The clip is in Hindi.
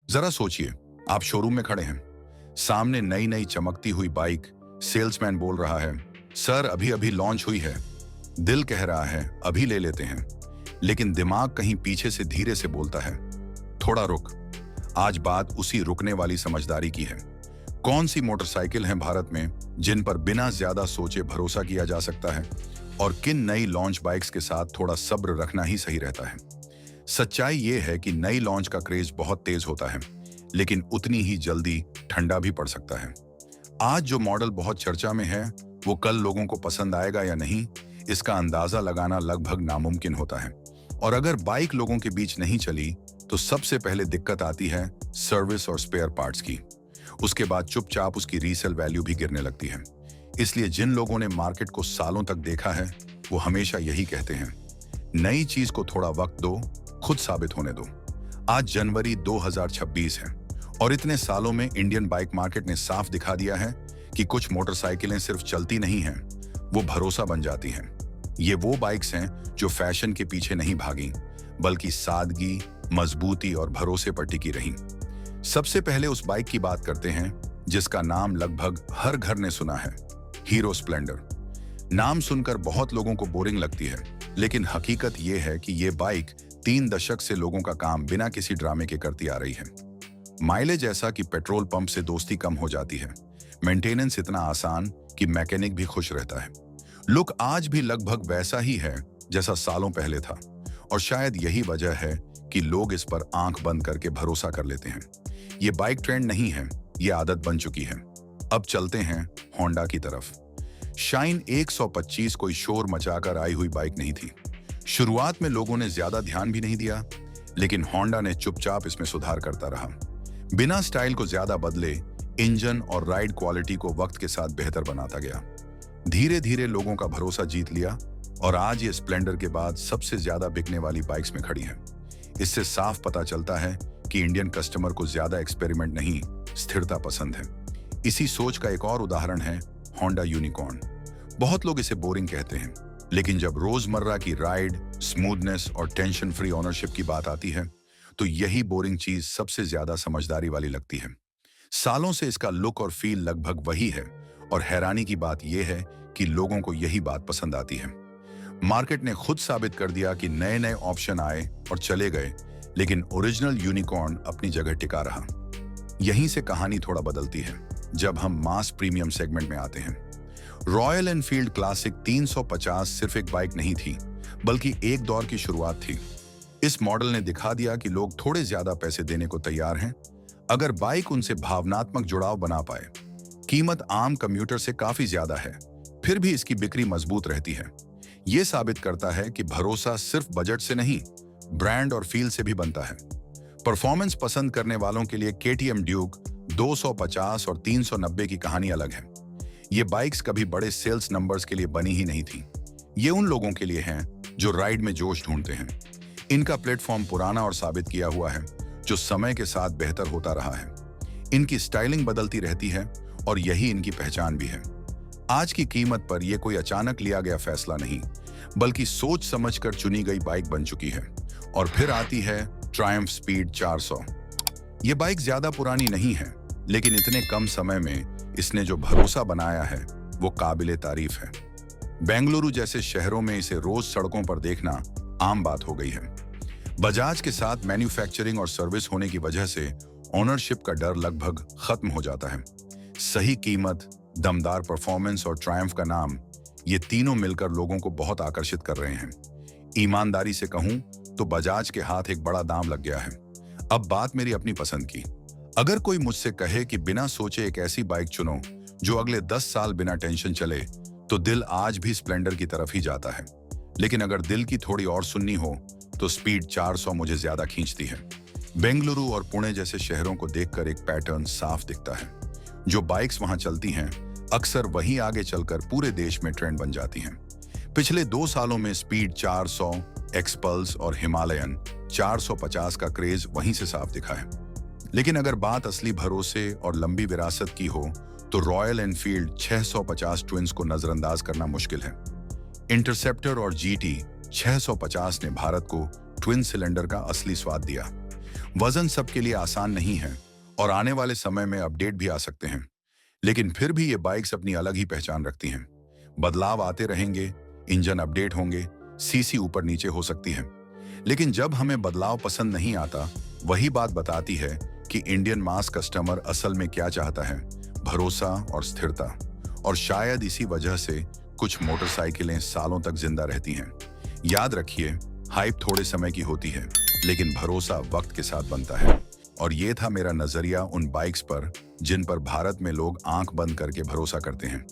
जरा सोचिए, आप शोरूम में खड़े हैं, सामने नई नई चमकती हुई बाइक, सेल्समैन बोल रहा है, सर अभी अभी लॉन्च हुई है। दिल कह रहा है अभी ले लेते हैं, लेकिन दिमाग कहीं पीछे से धीरे से बोलता है, थोड़ा रुक। आज बात उसी रुकने वाली समझदारी की है। कौन सी मोटरसाइकिल हैं भारत में जिन पर बिना ज्यादा सोचे भरोसा किया जा सकता है, और किन नई लॉन्च बाइक्स के साथ थोड़ा सब्र रखना ही सही रहता है। सच्चाई ये है कि नई लॉन्च का क्रेज बहुत तेज होता है, लेकिन उतनी ही जल्दी ठंडा भी पड़ सकता है। आज जो मॉडल बहुत चर्चा में है, वो कल लोगों को पसंद आएगा या नहीं, इसका अंदाजा लगाना लगभग नामुमकिन होता है। और अगर बाइक लोगों के बीच नहीं चली, तो सबसे पहले दिक्कत आती है सर्विस और स्पेयर पार्ट्स की। उसके बाद चुपचाप उसकी रीसेल वैल्यू भी गिरने लगती है। इसलिए जिन लोगों ने मार्केट को सालों तक देखा है, वो हमेशा यही कहते हैं, नई चीज को थोड़ा वक्त दो, खुद साबित होने दो। आज जनवरी 2026 है, और इतने सालों में इंडियन बाइक मार्केट ने साफ दिखा दिया है कि कुछ मोटरसाइकिलें सिर्फ चलती नहीं हैं, वो भरोसा बन जाती हैं। ये वो बाइक्स हैं जो फैशन के पीछे नहीं भागी, बल्कि सादगी, मजबूती और भरोसे पर टिकी रहीं। सबसे पहले उस बाइक की बात करते हैं जिसका नाम लगभग हर घर ने सुना है, हीरो स्प्लेंडर। नाम सुनकर बहुत लोगों को बोरिंग लगती है, लेकिन हकीकत यह है कि ये बाइक 3 दशक से लोगों का काम बिना किसी ड्रामे के करती आ रही है। माइलेज ऐसा कि पेट्रोल पंप से दोस्ती कम हो जाती है, मेंटेनेंस इतना आसान कि मैकेनिक भी खुश रहता है। लुक आज भी लगभग वैसा ही है जैसा सालों पहले था, और शायद यही वजह है कि लोग इस पर आंख बंद करके भरोसा कर लेते हैं। ये बाइक ट्रेंड नहीं है, ये आदत बन चुकी है। अब चलते हैं होंडा की तरफ। शाइन 125 कोई शोर मचाकर आई हुई बाइक नहीं थी। शुरुआत में लोगों ने ज्यादा ध्यान भी नहीं दिया, लेकिन होंडा ने चुपचाप इसमें सुधार करता रहा। बिना स्टाइल को ज्यादा बदले, इंजन और राइड क्वालिटी को वक्त के साथ बेहतर बनाता गया। धीरे धीरे लोगों का भरोसा जीत लिया, और आज ये स्प्लेंडर के बाद सबसे ज्यादा बिकने वाली बाइक्स में खड़ी है। इससे साफ पता चलता है कि इंडियन कस्टमर को ज्यादा एक्सपेरिमेंट नहीं, स्थिरता पसंद है। इसी सोच का एक और उदाहरण है होंडा यूनिकॉर्न। बहुत लोग इसे बोरिंग कहते हैं, लेकिन जब रोजमर्रा की राइड, स्मूथनेस और टेंशन फ्री ओनरशिप की बात आती है, तो यही बोरिंग चीज सबसे ज्यादा समझदारी वाली लगती है। सालों से इसका लुक और फील लगभग वही है, और हैरानी की बात यह है कि लोगों को यही बात पसंद आती है। मार्केट ने खुद साबित कर दिया कि नए नए ऑप्शन आए और चले गए, लेकिन ओरिजिनल यूनिकॉर्न अपनी जगह टिका रहा। यहीं से कहानी थोड़ा बदलती है जब हम मास प्रीमियम सेगमेंट में आते हैं। रॉयल एनफील्ड क्लासिक 350 सिर्फ एक बाइक नहीं थी, बल्कि एक दौर की शुरुआत थी। इस मॉडल ने दिखा दिया कि लोग थोड़े ज्यादा पैसे देने को तैयार हैं, अगर बाइक उनसे भावनात्मक जुड़ाव बना पाए। कीमत आम कम्यूटर से काफी ज्यादा है, फिर भी इसकी बिक्री मजबूत रहती है। यह साबित करता है कि भरोसा सिर्फ बजट से नहीं, ब्रांड और फील से भी बनता है। परफॉर्मेंस पसंद करने वालों के लिए केटीएम ड्यूक 250 और 390 की कहानी अलग है। ये बाइक्स कभी बड़े सेल्स नंबर्स के लिए बनी ही नहीं थी। ये उन लोगों के लिए हैं जो राइड में जोश ढूंढते हैं। इनका प्लेटफॉर्म पुराना और साबित किया हुआ है, जो समय के साथ बेहतर होता रहा है। इनकी स्टाइलिंग बदलती रहती है, और यही इनकी पहचान भी है। आज की कीमत पर यह कोई अचानक लिया गया फैसला नहीं, बल्कि सोच समझकर चुनी गई बाइक बन चुकी है। और फिर आती है ट्रायम्फ स्पीड 400। यह बाइक ज्यादा पुरानी नहीं है, लेकिन इतने कम समय में इसने जो भरोसा बनाया है, वो काबिले तारीफ है। बेंगलुरु जैसे शहरों में इसे रोज सड़कों पर देखना आम बात हो गई है। बजाज के साथ मैन्युफैक्चरिंग और सर्विस होने की वजह से ओनरशिप का डर लगभग खत्म हो जाता है। सही कीमत, दमदार परफॉर्मेंस और ट्रायम्फ का नाम, ये तीनों मिलकर लोगों को बहुत आकर्षित कर रहे हैं। ईमानदारी से कहूं तो बजाज के हाथ एक बड़ा दांव लग गया है। अब बात मेरी अपनी पसंद की। अगर कोई मुझसे कहे कि बिना सोचे एक ऐसी बाइक चुनो जो अगले 10 साल बिना टेंशन चले, तो दिल आज भी स्प्लेंडर की तरफ ही जाता है। लेकिन अगर दिल की थोड़ी और सुननी हो, तो स्पीड 400 मुझे ज्यादा खींचती है। बेंगलुरु और पुणे जैसे शहरों को देखकर एक पैटर्न साफ दिखता है। जो बाइक्स वहां चलती हैं, अक्सर वही आगे चलकर पूरे देश में ट्रेंड बन जाती हैं। पिछले 2 सालों में स्पीड 400, एक्सपल्स और हिमालयन 450 का क्रेज वहीं से साफ दिखा है। लेकिन अगर बात असली भरोसे और लंबी विरासत की हो, तो रॉयल एनफील्ड 650 ट्विंस को नजरअंदाज करना मुश्किल है। इंटरसेप्टर और जीटी 650 ने भारत को ट्विन सिलेंडर का असली स्वाद दिया। वजन सबके लिए आसान नहीं है और आने वाले समय में अपडेट भी आ सकते हैं, लेकिन फिर भी ये बाइक्स अपनी अलग ही पहचान रखती हैं। बदलाव आते रहेंगे, इंजन अपडेट होंगे, सीसी ऊपर नीचे हो सकती है, लेकिन जब हमें बदलाव पसंद नहीं आता, वही बात बताती है कि इंडियन मास कस्टमर असल में क्या चाहता है, भरोसा और स्थिरता। और शायद इसी वजह से कुछ मोटरसाइकिलें सालों तक जिंदा रहती हैं। याद रखिए, हाइप थोड़े समय की होती है, लेकिन भरोसा वक्त के साथ बनता है। और ये था मेरा नजरिया उन बाइक्स पर जिन पर भारत में लोग आंख बंद करके भरोसा करते हैं।